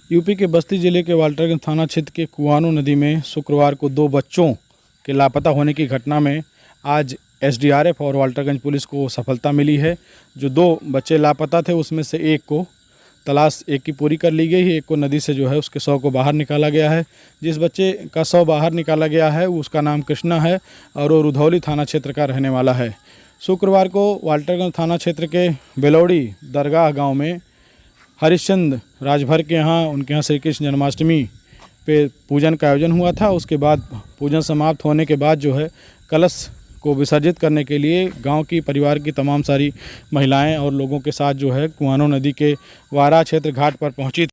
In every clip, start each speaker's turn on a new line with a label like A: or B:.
A: UP के बस्ती जिले के वाल्टरगंज थाना क्षेत्र के कुआनो नदी में शुक्रवार को 2 बच्चों के लापता होने की घटना में आज एसडीआरएफ और वाल्टरगंज पुलिस को सफलता मिली है। जो 2 बच्चे लापता थे उसमें से एक को तलाश एक की पूरी कर ली गई है, एक को नदी से जो है उसके शव को बाहर निकाला गया है। जिस बच्चे का शव बाहर निकाला गया है उसका नाम कृष्णा है और वो रुधौली थाना क्षेत्र का रहने वाला है। शुक्रवार को वाल्टरगंज थाना क्षेत्र के बेलौड़ी दरगाह गाँव में हरिश्चंद्र राजभर के यहाँ उनके यहाँ श्री कृष्ण जन्माष्टमी पे पूजन का आयोजन हुआ था। उसके बाद पूजन समाप्त होने के बाद जो है कलश को विसर्जित करने के लिए गांव की परिवार की तमाम सारी महिलाएं और लोगों के साथ जो है कुआनो नदी के वारा क्षेत्र घाट पर पहुंची थी।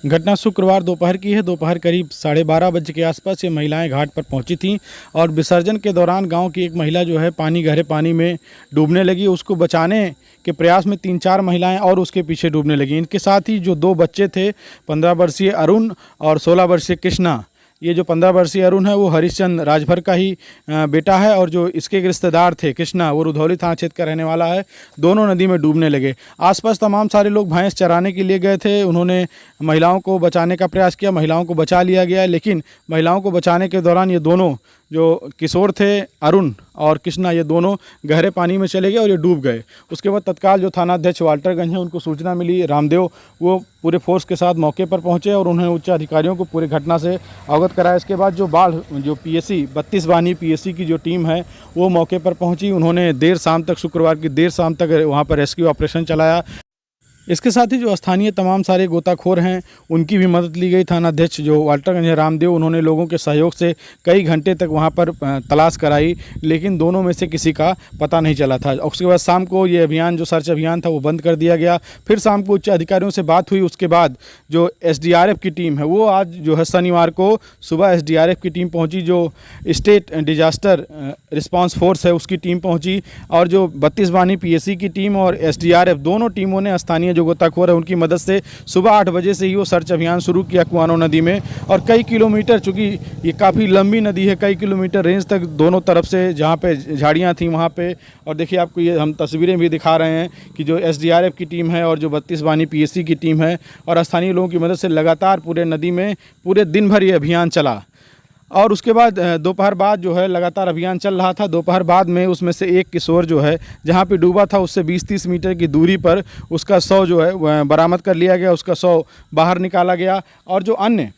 A: घटना शुक्रवार दोपहर की है। दोपहर करीब 12:30 बजे के आसपास ये महिलाएं घाट पर पहुंची थीं और विसर्जन के दौरान गांव की एक महिला जो है गहरे पानी में डूबने लगी। उसको बचाने के प्रयास में 3-4 महिलाएं और उसके पीछे डूबने लगी। इनके साथ ही जो 2 बच्चे थे, 15 वर्षीय अरुण और 16 वर्षीय कृष्णा। ये जो 15 वर्षीय अरुण है वो हरिश्चंद्र राजभर का ही बेटा है और जो इसके रिश्तेदार थे कृष्णा वो रुधौली थाना क्षेत्र का रहने वाला है। दोनों नदी में डूबने लगे। आसपास तमाम सारे लोग भैंस चराने के लिए गए थे। उन्होंने महिलाओं को बचाने का प्रयास किया, महिलाओं को बचा लिया गया, लेकिन महिलाओं को बचाने के दौरान ये दोनों जो किशोर थे अरुण और कृष्णा ये दोनों गहरे पानी में चले गए और ये डूब गए। उसके बाद तत्काल जो थानाध्यक्ष वाल्टरगंज है उनको सूचना मिली, रामदेव, वो पूरे फोर्स के साथ मौके पर पहुंचे और उन्होंने उच्च अधिकारियों को पूरी घटना से अवगत कराया। इसके बाद जो पीएसी 32 वाहिनी पीएसी की जो टीम है वो मौके पर पहुंची। उन्होंने देर शाम तक, शुक्रवार की देर शाम तक वहाँ पर रेस्क्यू ऑपरेशन चलाया। इसके साथ ही जो स्थानीय तमाम सारे गोताखोर हैं उनकी भी मदद ली गई। थानाध्यक्ष जो वाल्टरगंज रामदेव, उन्होंने लोगों के सहयोग से कई घंटे तक वहां पर तलाश कराई, लेकिन दोनों में से किसी का पता नहीं चला था। उसके बाद शाम को ये अभियान, जो सर्च अभियान था, वो बंद कर दिया गया। फिर शाम को उच्च अधिकारियों से बात हुई। उसके बाद जो एसडीआरएफ की टीम है वो आज जो है शनिवार को सुबह एसडीआरएफ की टीम पहुँची, जो स्टेट डिजास्टर रिस्पॉन्स फोर्स है उसकी टीम पहुँची और जो 32 वाहिनी पीएसी की टीम और एसडीआरएफ दोनों टीमों ने स्थानीय जो गोताखोर है उनकी मदद से सुबह 8 बजे से ही वो सर्च अभियान शुरू किया कुआनो नदी में। और कई किलोमीटर, चूँकि ये काफ़ी लंबी नदी है, कई किलोमीटर रेंज तक दोनों तरफ से जहाँ पे झाड़ियाँ थी वहाँ पे, और देखिए आपको ये हम तस्वीरें भी दिखा रहे हैं कि जो एसडीआरएफ की टीम है और जो 32 वाहिनी पीएसी की टीम है और स्थानीय लोगों की मदद से लगातार पूरे नदी में पूरे दिन भर ये अभियान चला। और उसके बाद दोपहर बाद जो है लगातार अभियान चल रहा था। दोपहर बाद में उसमें से एक किशोर जो है जहाँ पे डूबा था उससे 20-30 मीटर की दूरी पर उसका शव जो है बरामद कर लिया गया, उसका शव बाहर निकाला गया। और जो अन्य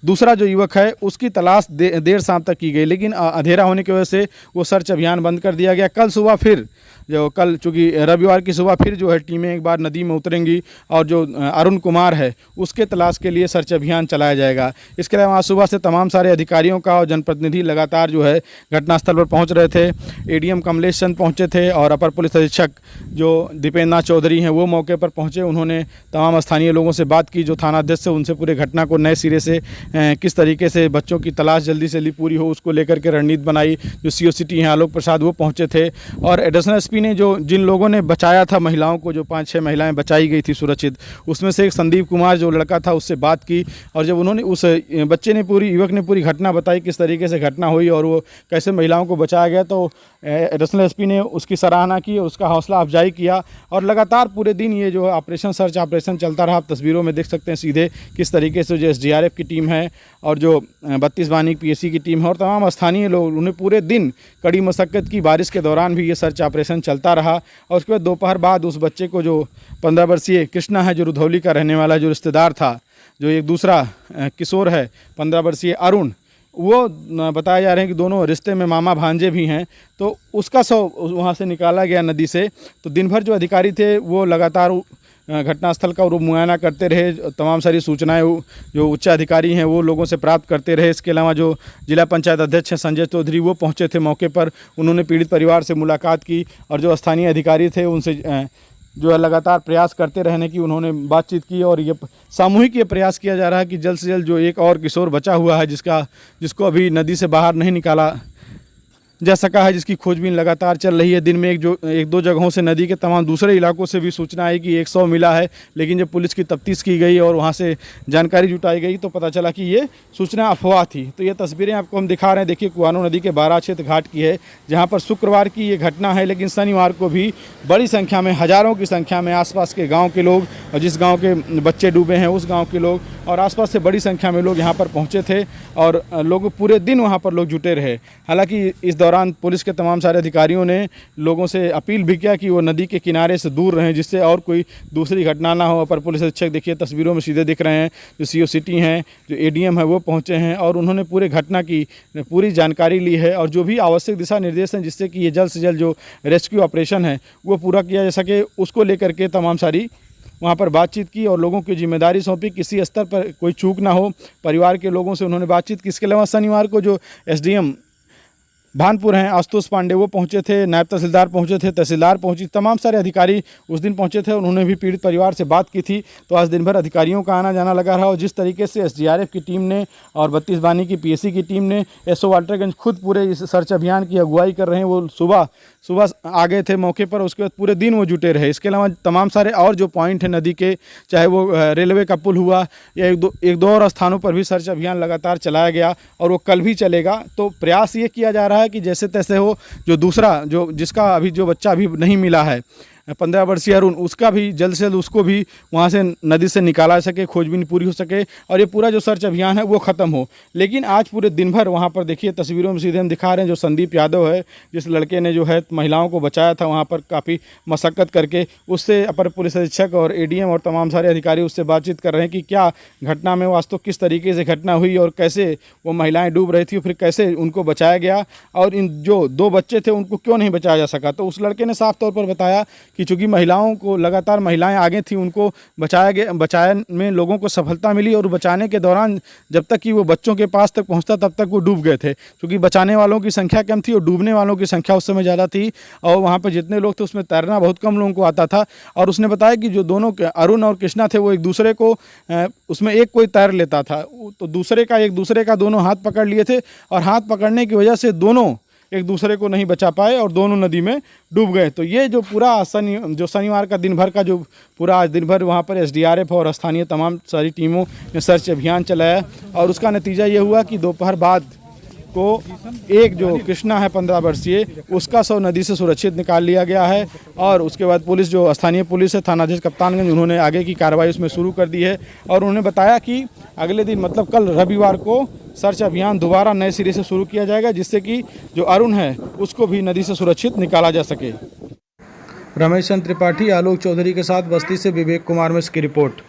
A: दूसरा जो युवक है उसकी तलाश देर शाम तक की गई, लेकिन अंधेरा होने की वजह से वो सर्च अभियान बंद कर दिया गया। कल सुबह फिर कल चूँकि रविवार की सुबह फिर जो है टीमें एक बार नदी में उतरेंगी और जो अरुण कुमार है उसके तलाश के लिए सर्च अभियान चलाया जाएगा। इसके अलावा आज सुबह से तमाम सारे अधिकारियों का और जनप्रतिनिधि लगातार जो है घटनास्थल पर पहुंच रहे थे। एडीएम कमलेश चंद पहुंचे थे और अपर पुलिस अधीक्षक जो दीपेंद्र नाथ चौधरी हैं वो मौके पर पहुँचे। उन्होंने तमाम स्थानीय लोगों से बात की, जो थानाध्यक्ष है उनसे पूरे घटना को नए सिरे से किस तरीके से बच्चों की तलाश जल्दी से पूरी हो उसको लेकर के रणनीति बनाई। जो सीओ सिटी हैं आलोक प्रसाद वो पहुँचे थे और एडिशनल एसपी ने जो जिन लोगों ने बचाया था महिलाओं को, जो 5-6 महिलाएं बचाई गई थी सुरक्षित, उसमें से एक संदीप कुमार जो लड़का था उससे बात की और जब उन्होंने उस बच्चे ने युवक ने पूरी घटना बताई किस तरीके से घटना हुई और वो कैसे महिलाओं को बचाया गया, तो एडिशनल एसपी ने उसकी सराहना की, उसका हौसला अफजाई किया और लगातार पूरे दिन ये जो ऑपरेशन सर्च ऑपरेशन चलता रहा। आप तस्वीरों में देख सकते हैं सीधे किस तरीके से जो एसडीआरएफ की टीम है और जो 32 वाहिनी पीएसी की टीम है और तमाम स्थानीय लोग, उन्हें पूरे दिन कड़ी मशक्कत की, बारिश के दौरान भी ये सर्च ऑपरेशन चलता रहा। और उसके बाद दोपहर बाद उस बच्चे को, जो 15 वर्षीय कृष्णा है जो रुधौली का रहने वाला जो रिश्तेदार था, जो एक दूसरा किशोर है 15 वर्षीय अरुण, वो बताया जा रहे हैं कि दोनों रिश्ते में मामा भांजे भी हैं, तो उसका शव वहाँ से निकाला गया नदी से। तो दिन भर जो अधिकारी थे वो लगातार घटनास्थल का मुआयना करते रहे, तमाम सारी सूचनाएं जो उच्च अधिकारी हैं वो लोगों से प्राप्त करते रहे। इसके अलावा जो जिला पंचायत अध्यक्ष हैं संजय चौधरी वो पहुंचे थे मौके पर, उन्होंने पीड़ित परिवार से मुलाकात की और जो स्थानीय अधिकारी थे उनसे जो है लगातार प्रयास करते रहने की उन्होंने बातचीत की। और ये सामूहिक ये प्रयास किया जा रहा है कि जल्द से जल्द जो एक और किशोर बचा हुआ है जिसको अभी नदी से बाहर नहीं निकाला जा सका है, जिसकी खोजबीन लगातार चल रही है। दिन में एक दो जगहों से नदी के तमाम दूसरे इलाकों से भी सूचना आई कि 100 मिला है, लेकिन जब पुलिस की तफ्तीश की गई और वहाँ से जानकारी जुटाई गई तो पता चला कि ये सूचना अफवाह थी। तो ये तस्वीरें आपको हम दिखा रहे हैं, देखिए कुआनो नदी के बाराचेत घाट की है, जहाँ पर शुक्रवार की ये घटना है, लेकिन शनिवार को भी बड़ी संख्या में, हज़ारों की संख्या में आसपास के गांव के लोग और जिस गांव के बच्चे डूबे हैं उस गांव के लोग और आसपास से बड़ी संख्या में लोग यहां पर पहुंचे थे और लोग पूरे दिन वहां पर लोग जुटे रहे। हालांकि इस दौरान पुलिस के तमाम सारे अधिकारियों ने लोगों से अपील भी किया कि वो नदी के किनारे से दूर रहें, जिससे और कोई दूसरी घटना ना हो। पर पुलिस अधीक्षक देखिए तस्वीरों में सीधे दिख रहे हैं, जो CO सिटी हैं, जो ADM है, वो पहुँचे हैं और उन्होंने पूरे घटना की पूरी जानकारी ली है और जो भी आवश्यक दिशा निर्देश हैं जिससे कि ये जल्द से जल्द जो रेस्क्यू ऑपरेशन है वो पूरा किया जा सके, उसको लेकर के तमाम सारी वहाँ पर बातचीत की और लोगों की जिम्मेदारी सौंपी, किसी स्तर पर कोई चूक ना हो। परिवार के लोगों से उन्होंने बातचीत की। इसके अलावा शनिवार को जो SDM भानपुर हैं आशुतोष पांडे वो पहुंचे थे, नायब तहसीलदार पहुंचे थे, तहसीलदार पहुंची, तमाम सारे अधिकारी उस दिन पहुंचे थे। उन्होंने भी पीड़ित परिवार से बात की थी। तो आज दिन भर अधिकारियों का आना जाना लगा रहा और जिस तरीके से SDRF की टीम ने और 32 वानी की PSC की टीम ने, SO वाल्टरगंज खुद पूरे इस सर्च अभियान की अगुवाई कर रहे हैं, वो सुबह आ गए थे मौके पर, उसके बाद पूरे दिन वो जुटे रहे। इसके अलावा तमाम सारे और जो पॉइंट हैं नदी के, चाहे वो रेलवे का पुल हुआ या एक दो और स्थानों पर भी सर्च अभियान लगातार चलाया गया और वो कल भी चलेगा। तो प्रयास ये किया जा रहा है कि जैसे तैसे हो, जो दूसरा जो जिसका अभी जो बच्चा अभी नहीं मिला है 15 वर्षीय अरुण, उसका भी जल्द से जल्द उसको भी वहाँ से नदी से निकाला जा सके, खोजबीन पूरी हो सके और ये पूरा जो सर्च अभियान है वो ख़त्म हो। लेकिन आज पूरे दिन भर वहाँ पर देखिए तस्वीरों में सीधे हम दिखा रहे हैं, जो संदीप यादव है, जिस लड़के ने जो है महिलाओं को बचाया था वहाँ पर काफ़ी मशक्क़त करके, उससे अपर पुलिस अधीक्षक और ADM और तमाम सारे अधिकारी उससे बातचीत कर रहे हैं कि क्या घटना में वास्तव किस तरीके से घटना हुई और कैसे वो महिलाएँ डूब रही थी, फिर कैसे उनको बचाया गया और इन जो 2 बच्चे थे उनको क्यों नहीं बचाया जा सका। तो उस लड़के ने साफ तौर पर बताया कि चूँकि महिलाओं को लगातार महिलाएं आगे थी, उनको बचाने में लोगों को सफलता मिली और बचाने के दौरान जब तक कि वो बच्चों के पास तक पहुंचता तब तक वो डूब गए थे। क्योंकि बचाने वालों की संख्या कम थी और डूबने वालों की संख्या उस समय ज़्यादा थी और वहाँ पर जितने लोग थे उसमें तैरना बहुत कम लोगों को आता था। और उसने बताया कि जो दोनों अरुण और कृष्णा थे वो एक दूसरे को उसमें एक कोई तैर लेता था तो एक दूसरे का दोनों हाथ पकड़ लिए थे और हाथ पकड़ने की वजह से दोनों एक दूसरे को नहीं बचा पाए और दोनों नदी में डूब गए। तो ये जो पूरा शनिवार का दिन भर का जो पूरा आज दिन भर वहाँ पर SDRF और स्थानीय तमाम सारी टीमों ने सर्च अभियान चलाया और उसका नतीजा ये हुआ कि दोपहर बाद को एक जो कृष्णा है 15 वर्षीय, उसका शव नदी से सुरक्षित निकाल लिया गया है। और उसके बाद पुलिस जो स्थानीय पुलिस है थाना अध्यक्ष कप्तानगंज, उन्होंने आगे की कार्रवाई उसमें शुरू कर दी है और उन्होंने बताया कि अगले दिन मतलब कल रविवार को सर्च अभियान दोबारा नए सिरे से शुरू किया जाएगा, जिससे कि जो अरुण है उसको भी नदी से सुरक्षित निकाला जा सके। रमेश चंद्र त्रिपाठी, आलोक चौधरी के साथ बस्ती से विवेक कुमार मिश्र की रिपोर्ट।